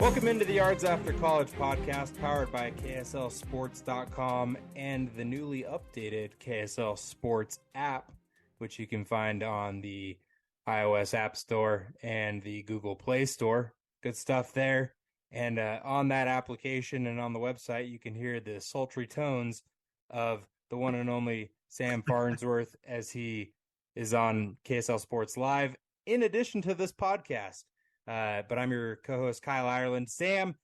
Welcome into the Yards After College podcast, powered by KSLSports.com and the newly updated KSL Sports app, which you can find on the iOS App Store and the Google Play Store. Good stuff there. And on that application and on the website, you can hear the sultry tones of the one and only Sam Farnsworth as he is on KSL Sports Live, in addition to this podcast. But I'm your co-host, Kyle Ireland. Sam,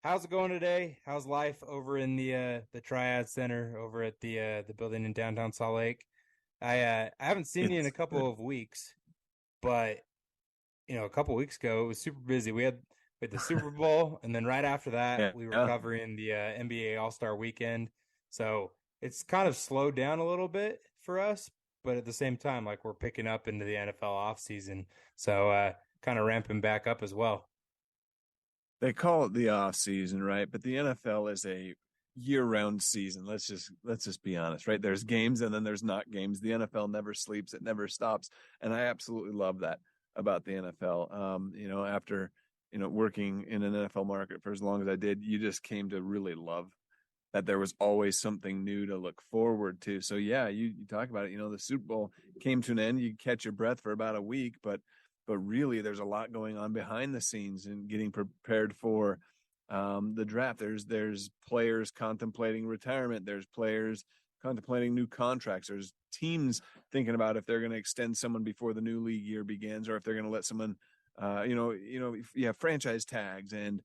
how's it going today? How's life over in the Triad Center over at the building in downtown Salt Lake? I haven't seen you in a couple of weeks, but a couple of weeks ago it was super busy. We had the Super Bowl, and then right after that we were covering the NBA All-Star Weekend. So it's kind of slowed down a little bit for us, but at the same time, like, we're picking up into the NFL offseason. So kind of ramping back up as well. They call it the off season, right? But the NFL is a year-round season. Let's just be honest, right? There's games and then there's not games. The NFL never sleeps; it never stops, and I absolutely love that about the NFL. After working in an NFL market for as long as I did, you just came to really love that there was always something new to look forward to. So yeah, you talk about it. The Super Bowl came to an end. You catch your breath for about a week, but really there's a lot going on behind the scenes and getting prepared for the draft. There's players contemplating retirement. There's players contemplating new contracts. There's teams thinking about if they're going to extend someone before the new league year begins, or if they're going to let someone, you have franchise tags and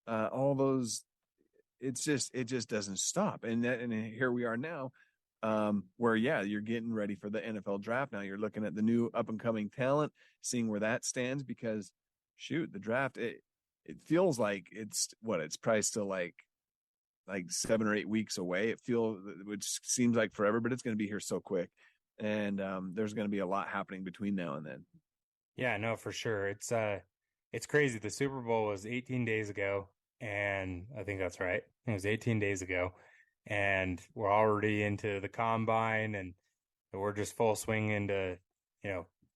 all those. It just doesn't stop. And here we are now, where you're getting ready for the NFL draft. Now you're looking at the new up and coming talent, seeing where that stands, because the draft, it feels like it's probably still like 7 or 8 weeks away. Which seems like forever, but it's going to be here so quick. And there's going to be a lot happening between now and then. Yeah, no, for sure. It's crazy. The Super Bowl was 18 days ago, and I think that's right. It was 18 days ago. And we're already into the combine, and we're just full swing into,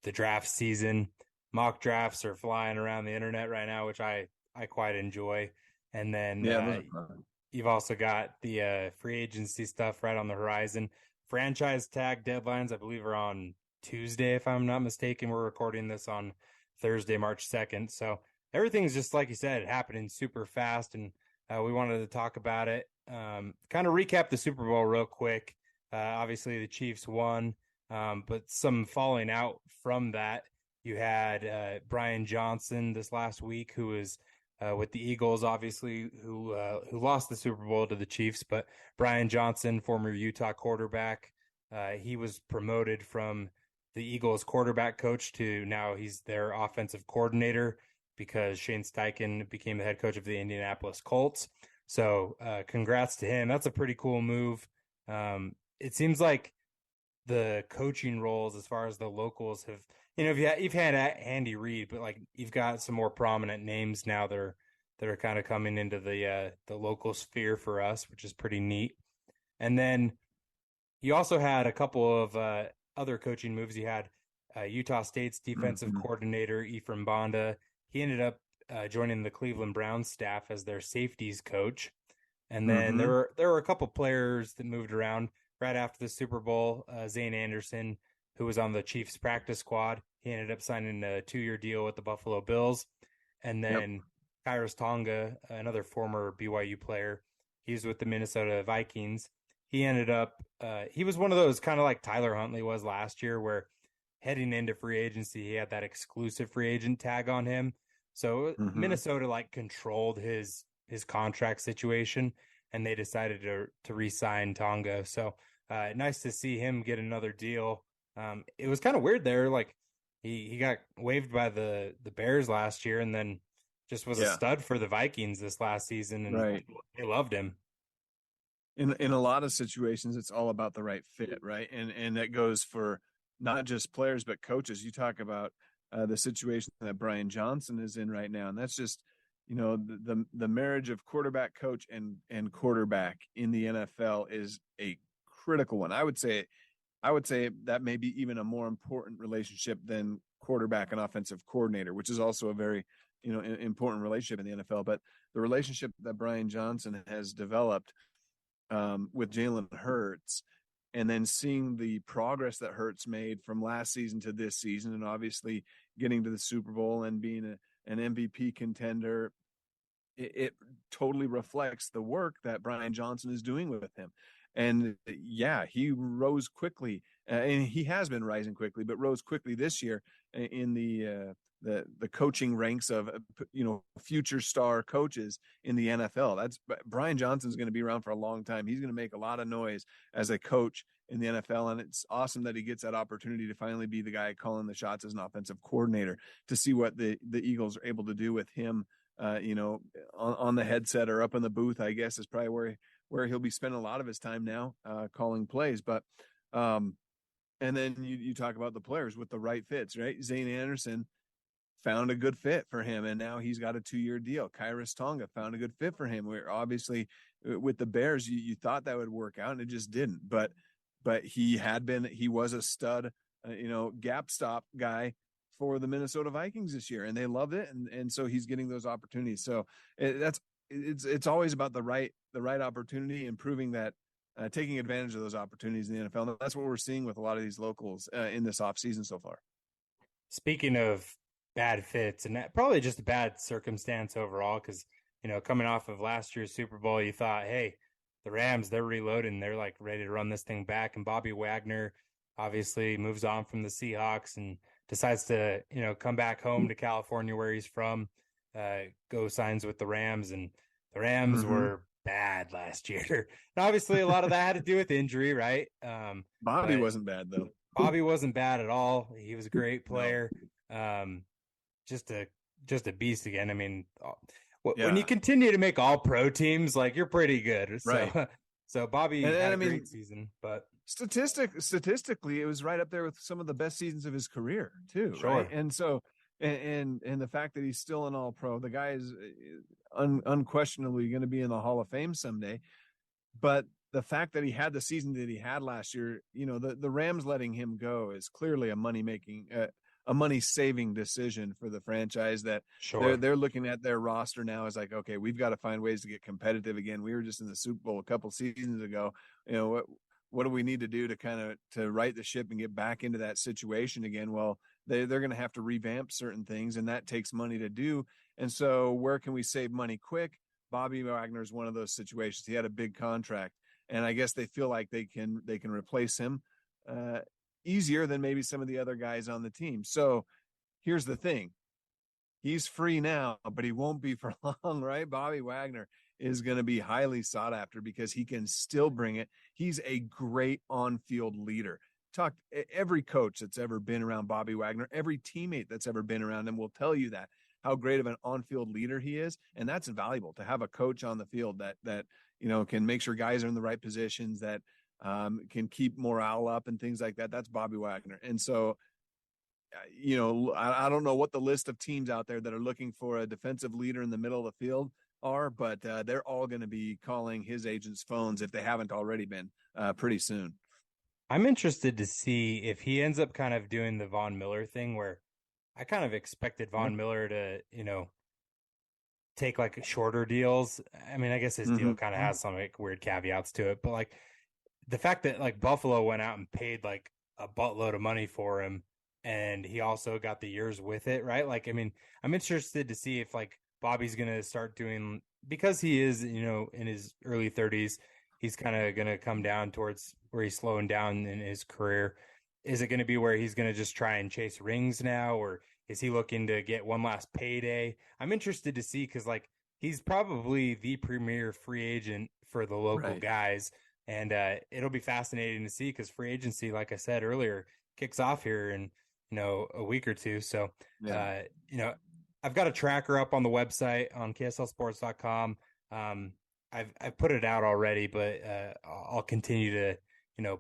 the draft season. Mock drafts are flying around the internet right now, which I quite enjoy. And then you've also got the free agency stuff right on the horizon. Franchise tag deadlines, I believe, are on Tuesday, if I'm not mistaken. We're recording this on Thursday, March 2nd. So everything's just, like you said, happening super fast, and we wanted to talk about it. Kind of recap the Super Bowl real quick. Obviously the Chiefs won, but some falling out from that. You had Brian Johnson this last week, who was with the Eagles, obviously, who lost the Super Bowl to the Chiefs. But Brian Johnson, former Utah quarterback, he was promoted from the Eagles quarterback coach to now he's their offensive coordinator, because Shane Steichen became the head coach of the Indianapolis Colts. So congrats to him. That's a pretty cool move. It seems like the coaching roles, as far as the locals, have, you've had Andy Reid, but like, you've got some more prominent names now that are kind of coming into the local sphere for us, which is pretty neat. And then you also had a couple of other coaching moves. You had Utah State's defensive coordinator, Ephraim Banda. He ended up joining the Cleveland Browns staff as their safeties coach. And then there were a couple players that moved around right after the Super Bowl. Zane Anderson, who was on the Chiefs practice squad, he ended up signing a 2-year deal with the Buffalo Bills. And then Kairos Tonga, another former BYU player, he's with the Minnesota Vikings. He ended up, he was one of those, kind of like Tyler Huntley was last year, where heading into free agency, he had that exclusive free agent tag on him. So Minnesota controlled his contract situation, and they decided to re-sign Tonga. So nice to see him get another deal. It was kind of weird there. Like, he got waived by the Bears last year, and then just was a stud for the Vikings this last season, and they loved him. In a lot of situations, it's all about the right fit, right? And that goes for not just players but coaches. You talk about the situation that Brian Johnson is in right now, and that's just the marriage of quarterback coach and quarterback in the NFL is a critical one. I would say that may be even a more important relationship than quarterback and offensive coordinator, which is also a very important relationship in the NFL. But the relationship that Brian Johnson has developed with Jalen Hurts, and then seeing the progress that Hurts made from last season to this season, and obviously getting to the Super Bowl and being an MVP contender, it totally reflects the work that Brian Johnson is doing with him. And yeah, he rose quickly, and he has been rising quickly, but rose quickly this year in the coaching ranks of future star coaches in the NFL. That's Brian Johnson's going to be around for a long time. He's going to make a lot of noise as a coach in the NFL, and it's awesome that he gets that opportunity to finally be the guy calling the shots as an offensive coordinator, to see what the Eagles are able to do with him. On the headset or up in the booth, I guess, is probably where he'll be spending a lot of his time now, calling plays. But and then you talk about the players with the right fits, right? Zane Anderson found a good fit for him, and now he's got a 2-year deal. Kairos Tonga found a good fit for him. Where obviously with the Bears, you thought that would work out, and it just didn't. But he was a stud, gap stop guy for the Minnesota Vikings this year, and they loved it, and so he's getting those opportunities. So it's always about the right opportunity, and proving that, taking advantage of those opportunities in the NFL. And that's what we're seeing with a lot of these locals in this offseason so far. Speaking of bad fits, and probably just a bad circumstance overall, because coming off of last year's Super Bowl, you thought, hey, the Rams, they're reloading, they're like ready to run this thing back, and Bobby Wagner obviously moves on from the Seahawks and decides to come back home to California, where he's from, go signs with the Rams, and the Rams were bad last year. And obviously a lot of that had to do with injury, right? Bobby wasn't bad though. Bobby wasn't bad at all. He was a great player. No. Just a beast again. I mean, when you continue to make all pro teams, like, you're pretty good. Right. So Bobby had a great season, but statistically, it was right up there with some of the best seasons of his career too. Sure. Right. And so, and the fact that he's still an all pro, the guy is unquestionably going to be in the Hall of Fame someday. But the fact that he had the season that he had last year, the Rams letting him go is clearly a money-saving decision for the franchise. That sure. they're looking at their roster now as like, okay, we've got to find ways to get competitive again. We were just in the Super Bowl a couple seasons ago. What do we need to do to right the ship and get back into that situation again? Well, they're going to have to revamp certain things, and that takes money to do. And so where can we save money quick? Bobby Wagner is one of those situations. He had a big contract, and I guess they feel like they can replace him easier than maybe some of the other guys on the team. So here's the thing. He's free now, but he won't be for long, right? Bobby Wagner is going to be highly sought after because he can still bring it. He's a great on-field leader. Every coach that's ever been around Bobby Wagner, every teammate that's ever been around him will tell you that, how great of an on-field leader he is. And that's invaluable, to have a coach on the field that can make sure guys are in the right positions, that can keep morale up and things like that. That's Bobby Wagner. And so, I don't know what the list of teams out there that are looking for a defensive leader in the middle of the field are, but they're all going to be calling his agent's phones, if they haven't already been, pretty soon. I'm interested to see if he ends up kind of doing the Von Miller thing, where I kind of expected Von Miller to, take like shorter deals. I mean, I guess his deal kind of has some like weird caveats to it, but like the fact that like Buffalo went out and paid like a buttload of money for him, and he also got the years with it, right? Like, I mean, I'm interested to see if like Bobby's going to start doing, because he is, in his early 30s, he's kind of going to come down towards where he's slowing down in his career. Is it going to be where he's going to just try and chase rings now, or is he looking to get one last payday? I'm interested to see, because like he's probably the premier free agent for the local guys. And it'll be fascinating to see, because free agency, like I said earlier, kicks off here in, a week or two. So, I've got a tracker up on the website on kslsports.com. I've put it out already, but I'll continue to,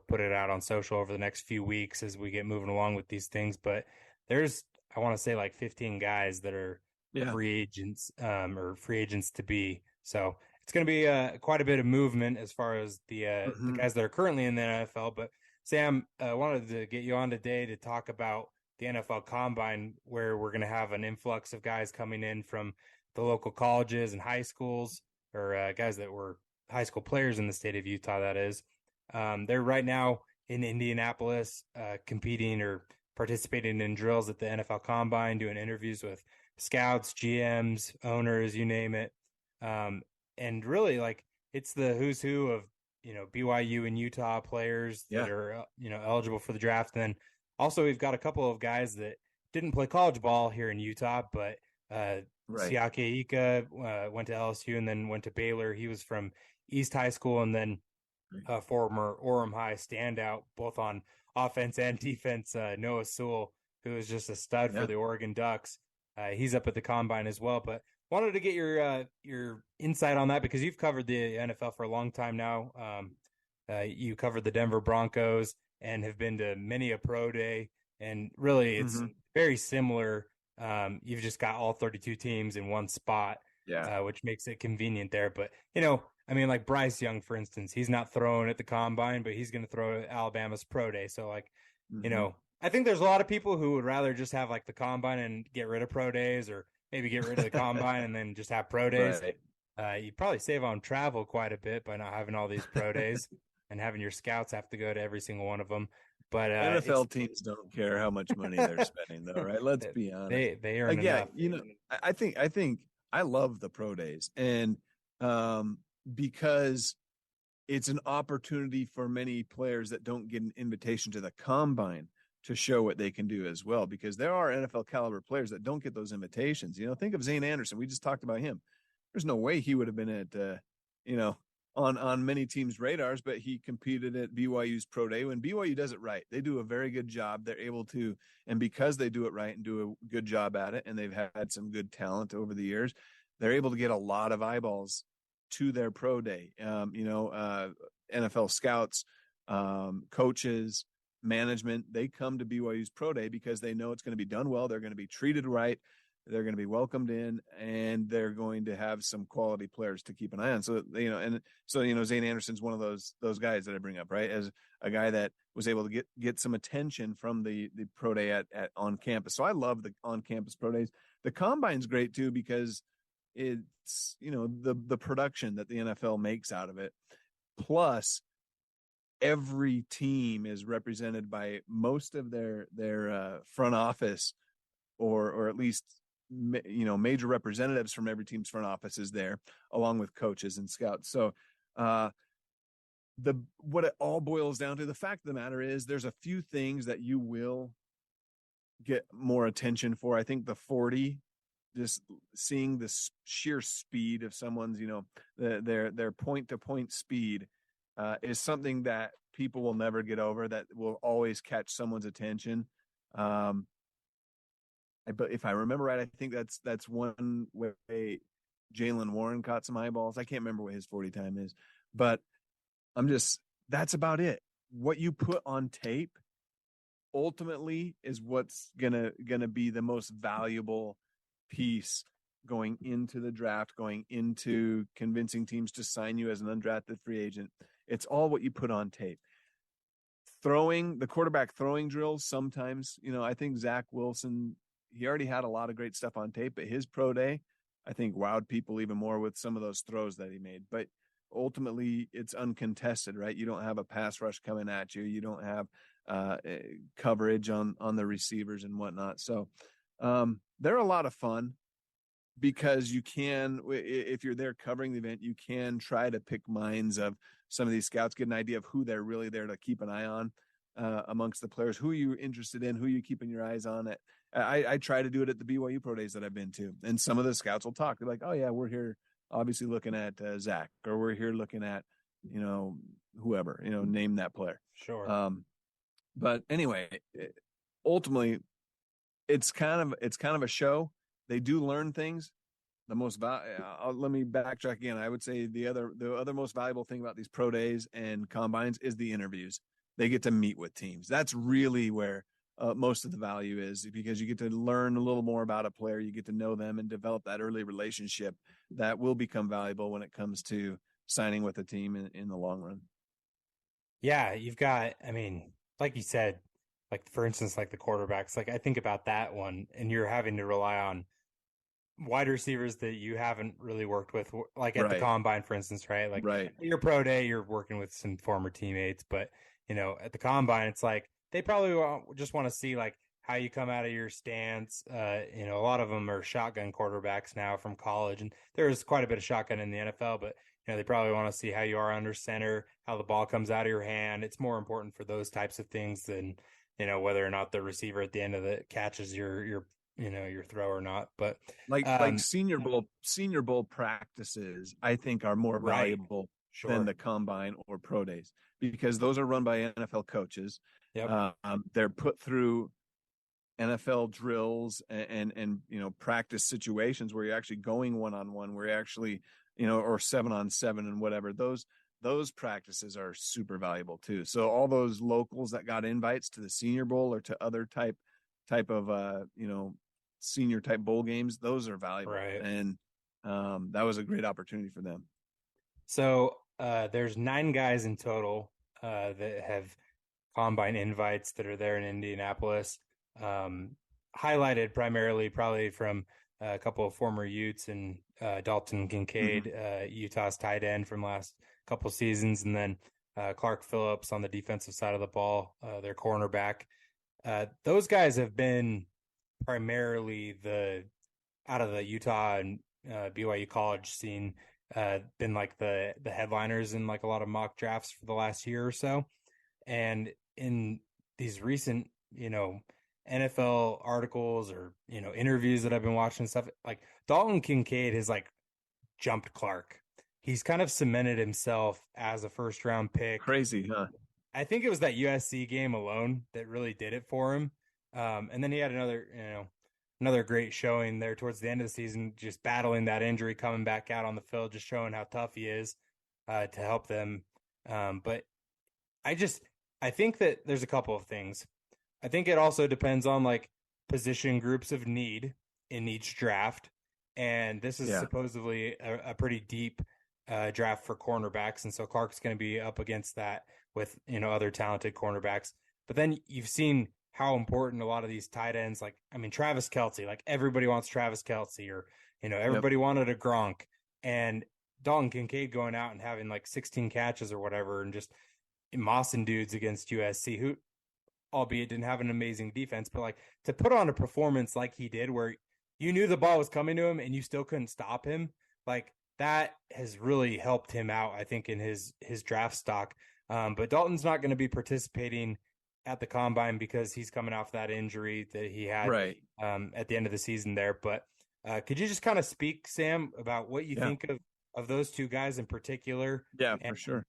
put it out on social over the next few weeks as we get moving along with these things. But there's, I want to say, like 15 guys that are free agents or free agents to be. So it's going to be quite a bit of movement as far as the guys that are currently in the NFL. But Sam, I wanted to get you on today to talk about the NFL Combine, where we're going to have an influx of guys coming in from the local colleges and high schools, or guys that were high school players in the state of Utah, that is. They're right now in Indianapolis competing or participating in drills at the NFL Combine, doing interviews with scouts, GMs, owners, you name it. Um, and really, like, it's the who's who of BYU and Utah players that Yeah. are eligible for the draft. And then also we've got a couple of guys that didn't play college ball here in Utah, but Right. Siaki Ika went to LSU and then went to Baylor. He was from East High School, and then former Orem High standout, both on offense and defense, Noah Sewell, who is just a stud for Yeah. the Oregon Ducks. He's up at the combine as well. But wanted to get your insight on that because you've covered the NFL for a long time now. You covered the Denver Broncos and have been to many a pro day, and really it's Mm-hmm. very similar. You've just got all 32 teams in one spot, Yeah. which makes it convenient there. But I mean, like Bryce Young, for instance, he's not throwing at the combine, but he's going to throw at Alabama's pro day. So, like, Mm-hmm. I think there's a lot of people who would rather just have like the combine and get rid of pro days, or maybe get rid of the combine and then just have pro days. Right. You probably save on travel quite a bit by not having all these pro days and having your scouts have to go to every single one of them. But NFL teams don't care how much money they're spending, though, right? Let's be honest. they earn Like, yeah, enough. I think I love the pro days, and because it's an opportunity for many players that don't get an invitation to the combine to show what they can do as well. Because there are NFL caliber players that don't get those invitations. Think of Zane Anderson. We just talked about him. There's no way he would have been at on many teams' radars, but he competed at BYU's pro day. When BYU does it right, they do a very good job. They're able to, and because they do it right and do a good job at it, and they've had some good talent over the years, they're able to get a lot of eyeballs to their pro day. NFL scouts, coaches, management, they come to BYU's pro day because they know it's going to be done well. They're going to be treated right. They're going to be welcomed in, and they're going to have some quality players to keep an eye on. So, Zane Anderson's one of those guys that I bring up, right? As a guy that was able to get some attention from the pro day at on campus. So I love the on campus pro days. The combine's great too, because it's, the production that the NFL makes out of it. Plus, every team is represented by most of their front office, or at least major representatives from every team's front office is there, along with coaches and scouts. So what it all boils down to, the fact of the matter is, there's a few things that you will get more attention for. I think the 40, just seeing the sheer speed of someone's, their point to point speed is something that people will never get over, that will always catch someone's attention. But if I remember right, I think that's one way Jalen Warren caught some eyeballs. I can't remember what his 40 time is, but that's about it. What you put on tape ultimately is what's gonna be the most valuable piece going into the draft, going into convincing teams to sign you as an undrafted free agent. It's all what you put on tape. The quarterback throwing drills, sometimes, I think Zach Wilson, he already had a lot of great stuff on tape, but his pro day, I think, wowed people even more with some of those throws that he made. But ultimately, it's uncontested, right? You don't have a pass rush coming at you. You don't have coverage on the receivers and whatnot. So they're a lot of fun, because you can, if you're there covering the event, you can try to pick minds of some of these scouts, get an idea of who they're really there to keep an eye on amongst the players, who you're interested in, who you're keeping your eyes on. I try to do it at the BYU pro days that I've been to, and some of the scouts will talk. They're like, "Oh yeah, we're here obviously looking at Zach, or we're here looking at whoever, name that player." Sure. But anyway, ultimately, it's kind of a show. They do learn things. Let me backtrack again. I would say the other most valuable thing about these pro days and combines is the interviews. They get to meet with teams. That's really where most of the value is, because you get to learn a little more about a player. You get to know them and develop that early relationship that will become valuable when it comes to signing with a team in the long run. Yeah, you've got, I mean, like you said, like for instance, like the quarterbacks, like I think about that one, and you're having to rely on wide receivers that you haven't really worked with, like at the Right, combine, for instance, right? Like right. your pro day, you're working with some former teammates, but at the combine, it's like they probably just want to see like how you come out of your stance. A lot of them are shotgun quarterbacks now from college, and there's quite a bit of shotgun in the NFL, but they probably want to see how you are under center, how the ball comes out of your hand. It's more important for those types of things than whether or not the receiver at the end of the catches your throw or not. But Like senior bowl practices, I think are more right, valuable than sure, the combine or pro days because those are run by NFL coaches. yep, They're put through NFL drills and practice situations where you're actually going one on one, where you're actually or 7-on-7 and whatever. Those practices are super valuable too. So all those locals that got invites to the Senior Bowl or to other type of senior type bowl games, those are valuable, right. and that was a great opportunity for them. So there's 9 guys in total that have combine invites that are there in Indianapolis. Um, Highlighted primarily probably from a couple of former Utes and Dalton Mm-hmm. Kincaid, Utah's tight end from last couple seasons, and then Clark Phillips on the defensive side of the ball, their cornerback. Those guys have been primarily the out of the Utah and BYU college scene, been like the headliners in like a lot of mock drafts for the last year or so. And in these recent, NFL articles or, interviews that I've been watching and stuff, like Dalton Kincaid has like jumped Clark. He's kind of cemented himself as a first round pick. Crazy, huh? I think it was that USC game alone that really did it for him. And then he had another great showing there towards the end of the season, just battling that injury, coming back out on the field, just showing how tough he is to help them. But I just I think that there's a couple of things. I think it also depends on like position groups of need in each draft, and this is Yeah. supposedly a pretty deep draft for cornerbacks, and so Clark's going to be up against that with other talented cornerbacks. But then you've seen how important a lot of these tight ends, like I mean Travis Kelce, like everybody wants Travis Kelce, or Yep. everybody wanted a Gronk, and Dalton Kincaid going out and having like 16 catches or whatever, and just mossing dudes against USC, who, albeit didn't have an amazing defense, but like to put on a performance like he did, where you knew the ball was coming to him and you still couldn't stop him, like that has really helped him out, I think, in his draft stock. But Dalton's not going to be participating at the combine because he's coming off that injury that he had Right. at the end of the season there. But could you just kind of speak, Sam, about what you Yeah. think of those two guys in particular, Yeah, and for sure.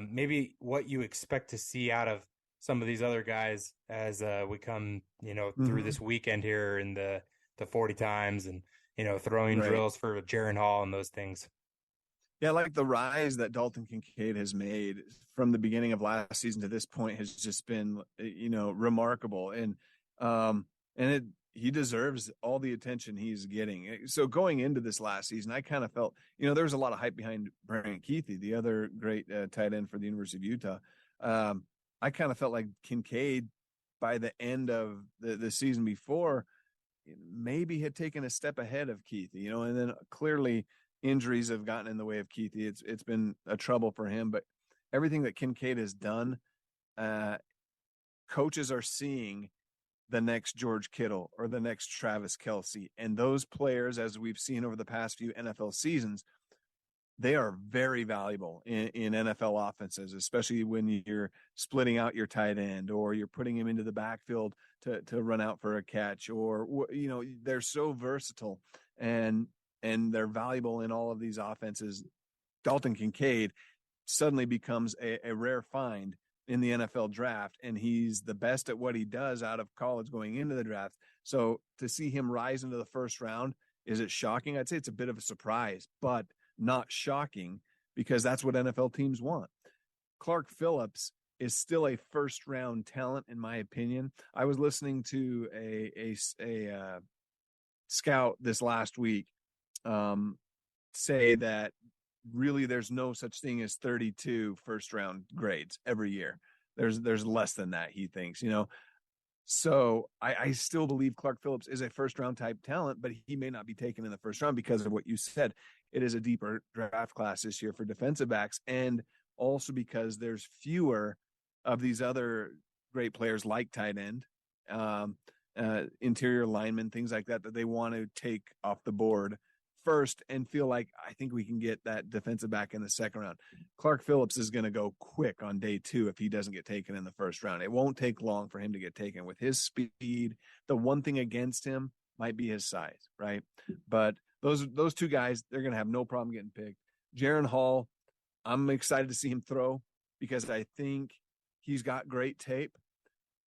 maybe what you expect to see out of some of these other guys as we come, through Mm-hmm. this weekend here in the 40 times and throwing Right. drills for Jaron Hall and those things. Yeah, like the rise that Dalton Kincaid has made from the beginning of last season to this point has just been, remarkable. And he deserves all the attention he's getting. So going into this last season, I kind of felt, there was a lot of hype behind Brant Keithy, the other great tight end for the University of Utah. I kind of felt like Kincaid, by the end of the season before, maybe had taken a step ahead of Keithy, and then clearly injuries have gotten in the way of Keithy. It's been a trouble for him, but everything that Kincaid has done, uh, coaches are seeing the next George Kittle or the next Travis Kelce, and those players, as we've seen over the past few NFL seasons, they are very valuable in NFL offenses, especially when you're splitting out your tight end or you're putting him into the backfield to run out for a catch, or they're so versatile and they're valuable in all of these offenses. Dalton Kincaid suddenly becomes a rare find in the NFL draft, and he's the best at what he does out of college going into the draft. So to see him rise into the first round, is it shocking? I'd say it's a bit of a surprise, but not shocking because that's what NFL teams want. Clark Phillips is still a first round talent, in my opinion. I was listening to a scout this last week say that really there's no such thing as 32 first round grades every year. There's less than that, he thinks. So I still believe Clark Phillips is a first round type talent, but he may not be taken in the first round because of what you said. It is a deeper draft class this year for defensive backs, and also because there's fewer of these other great players like tight end, interior linemen, things like that they want to take off the board first and feel like I think we can get that defensive back in the second round. Clark Phillips is going to go quick on day 2 if he doesn't get taken in the first round. It won't take long for him to get taken with his speed. The one thing against him might be his size, right? But those two guys, they're going to have no problem getting picked. Jaron Hall, I'm excited to see him throw because I think he's got great tape,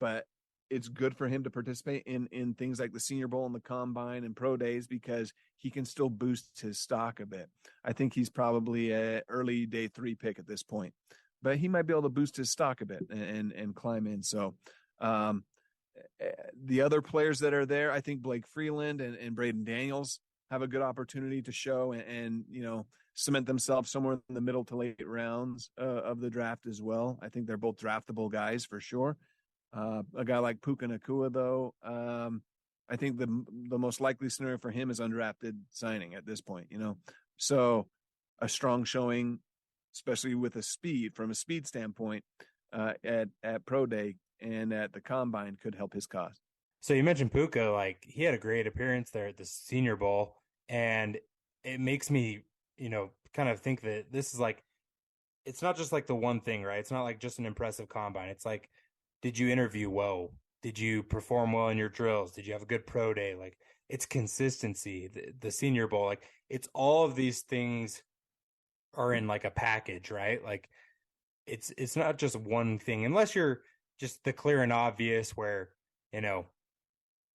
but it's good for him to participate in things like the Senior Bowl and the Combine and Pro Days because he can still boost his stock a bit. I think he's probably an early day 3 pick at this point, but he might be able to boost his stock a bit and climb in. So the other players that are there, I think Blake Freeland and Braden Daniels have a good opportunity to show and cement themselves somewhere in the middle to late rounds of the draft as well. I think they're both draftable guys for sure. A guy like Puka Nacua, though, I think the most likely scenario for him is undrafted signing at this point, So a strong showing, especially with from a speed standpoint, at Pro Day and at the Combine could help his cause. So you mentioned Puka, like he had a great appearance there at the Senior Bowl, and it makes me, kind of think that this is like, it's not just like the one thing, right? It's not like just an impressive combine. It's like, did you interview well? Did you perform well in your drills? Did you have a good pro day? Like it's consistency, the Senior Bowl, like it's all of these things are in like a package, right? Like it's not just one thing, unless you're just the clear and obvious where, you know,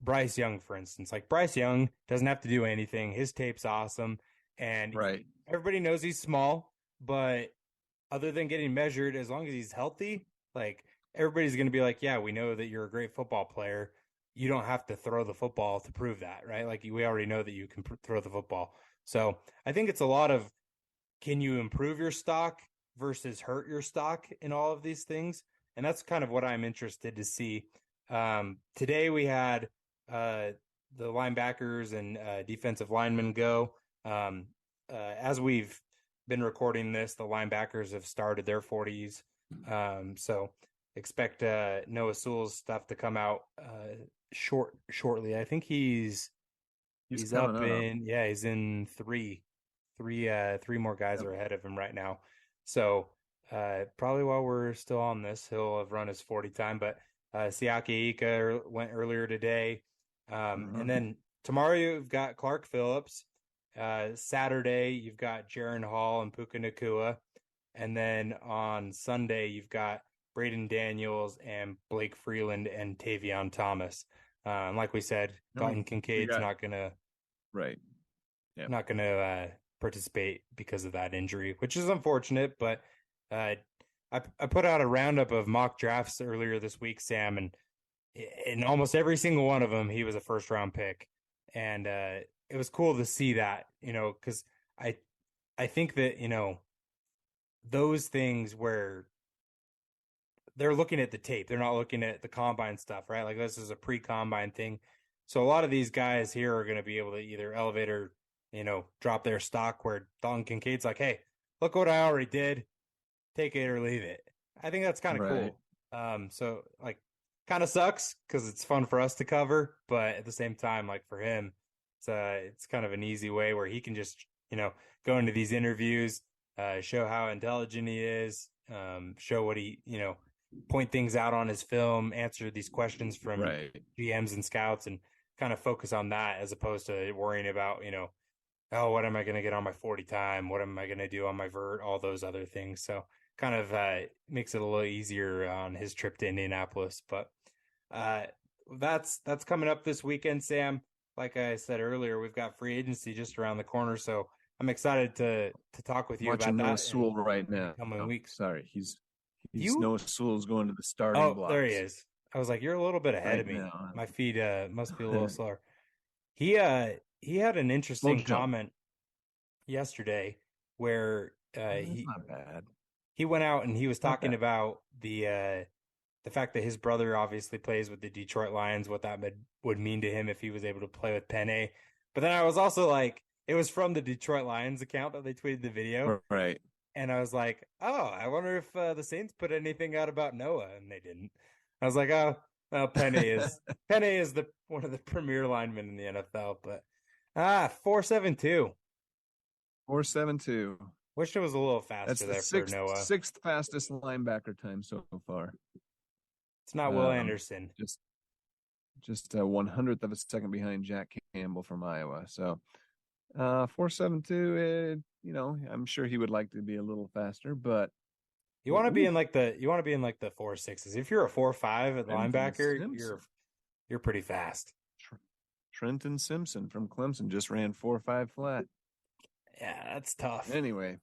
Bryce Young, for instance, like Bryce Young doesn't have to do anything. His tape's awesome. And Right. everybody knows he's small, but other than getting measured, as long as he's healthy, like everybody's going to be like, yeah, we know that you're a great football player. You don't have to throw the football to prove that, right? Like we already know that you can throw the football. So I think it's a lot of, can you improve your stock versus hurt your stock in all of these things? And that's kind of what I'm interested to see. Today we had the linebackers and defensive linemen go. As we've been recording this, the linebackers have started their 40s. So expect Noah Sewell's stuff to come out shortly. I think he's coming up up. he's in three more guys are ahead of him right now. So probably while we're still on this, he'll have run his 40 time. But Siaki Ika went earlier today. And then tomorrow you've got Clark Phillips. Saturday you've got Jaron Hall and Puka Nacua. And then on Sunday you've got Braden Daniels and Blake Freeland and Tavion Thomas. Like we said, Dalton Kincaid's not gonna participate because of that injury, which is unfortunate. But I put out a roundup of mock drafts earlier this week, Sam, and in almost every single one of them, he was a first round pick, and it was cool to see that, because I think that those things where they're looking at the tape, they're not looking at the combine stuff, right? Like this is a pre-combine thing. So a lot of these guys here are going to be able to either elevate or, drop their stock, where Dalton Kincaid's like, hey, look what I already did. Take it or leave it. I think that's kind of cool. So like kind of sucks because it's fun for us to cover, but at the same time, like for him, it's kind of an easy way where he can just, go into these interviews, show how intelligent he is, show what he, point things out on his film, answer these questions from GMs and scouts, and kind of focus on that as opposed to worrying about, oh, what am I going to get on my 40 time? What am I going to do on my vert? All those other things. So kind of makes it a little easier on his trip to Indianapolis. But that's coming up this weekend, Sam. Like I said earlier, we've got free agency just around the corner. So I'm excited to talk with you about Noah that Sewell right in now. the coming weeks. Sorry, he's You? Noah Sewell's going to the starting Oh, blocks. there he is. I was like, you're a little bit ahead of me. Now. My feet must be a little slower. He had an interesting comment yesterday where not bad. He went out and he was talking about the the fact that his brother obviously plays with the Detroit Lions, what that would mean to him if he was able to play with Penny. But then I was also like, it was from the Detroit Lions account that they tweeted the video. Right. And I was like, oh, I wonder if the Saints put anything out about Noah, and they didn't. I was like, oh, well, Penny is the one of the premier linemen in the NFL. But 4.72. 4.72. Wish it was a little That's faster the there for Noah. sixth fastest linebacker time so far. It's not Will Anderson. Just a 100th of a second behind Jack Campbell from Iowa. So 4.72. I'm sure he would like to be a little faster, but you want to be in like the 4.6s. If you're a 4.5 at linebacker, you're pretty fast. Trenton Simpson from Clemson just ran 4.5 flat. Yeah, that's tough. Anyway,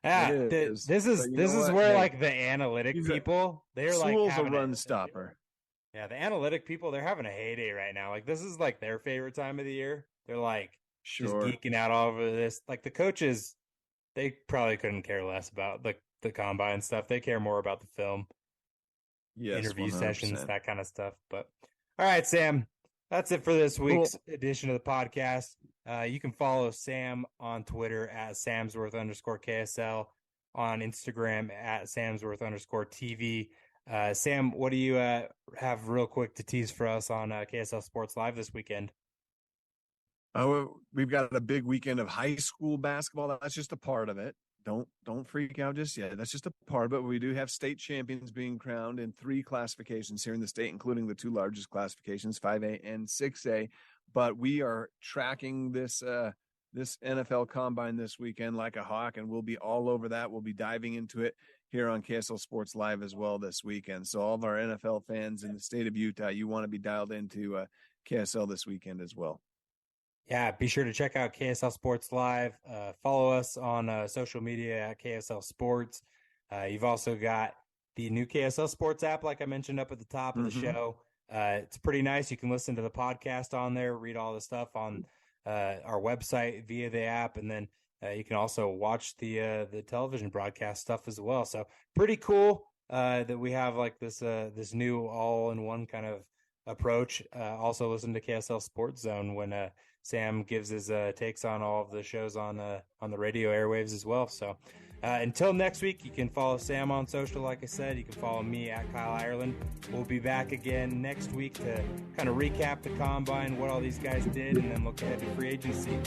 this is where like the analytic people, they're like a run stopper. Yeah, the analytic people, they're having a heyday right now. Like this is like their favorite time of the year. They're like just geeking out all over this. Like the coaches, they probably couldn't care less about the combine stuff. They care more about the film, interview 100%. Sessions, that kind of stuff. But all right, Sam, that's it for this week's edition of the podcast. You can follow Sam on Twitter at Samsworth_KSL, on Instagram at Samsworth_TV. Sam, what do you have real quick to tease for us on KSL Sports Live this weekend? We've got a big weekend of high school basketball. That's just a part of it. Don't freak out just yet. That's just a part of it. We do have state champions being crowned in 3 classifications here in the state, including the 2 largest classifications, 5A and 6A. But we are tracking this NFL Combine this weekend like a hawk, and we'll be all over that. We'll be diving into it here on KSL Sports Live as well this weekend. So all of our NFL fans in the state of Utah, you want to be dialed into KSL this weekend as well. Yeah, be sure to check out KSL Sports Live. Follow us on social media at KSL Sports. You've also got the new KSL Sports app, like I mentioned up at the top of the show. It's pretty nice. You can listen to the podcast on there, read all the stuff on our website via the app, and then you can also watch the television broadcast stuff as well. So pretty cool that we have like this new all-in-one kind of approach. Also listen to KSL Sports Zone when Sam gives his takes on all of the shows on the radio airwaves as well. So until next week, you can follow Sam on social. Like I said, you can follow me at Kyle Ireland. We'll be back again next week to kind of recap the combine, what all these guys did, and then look ahead to free agency.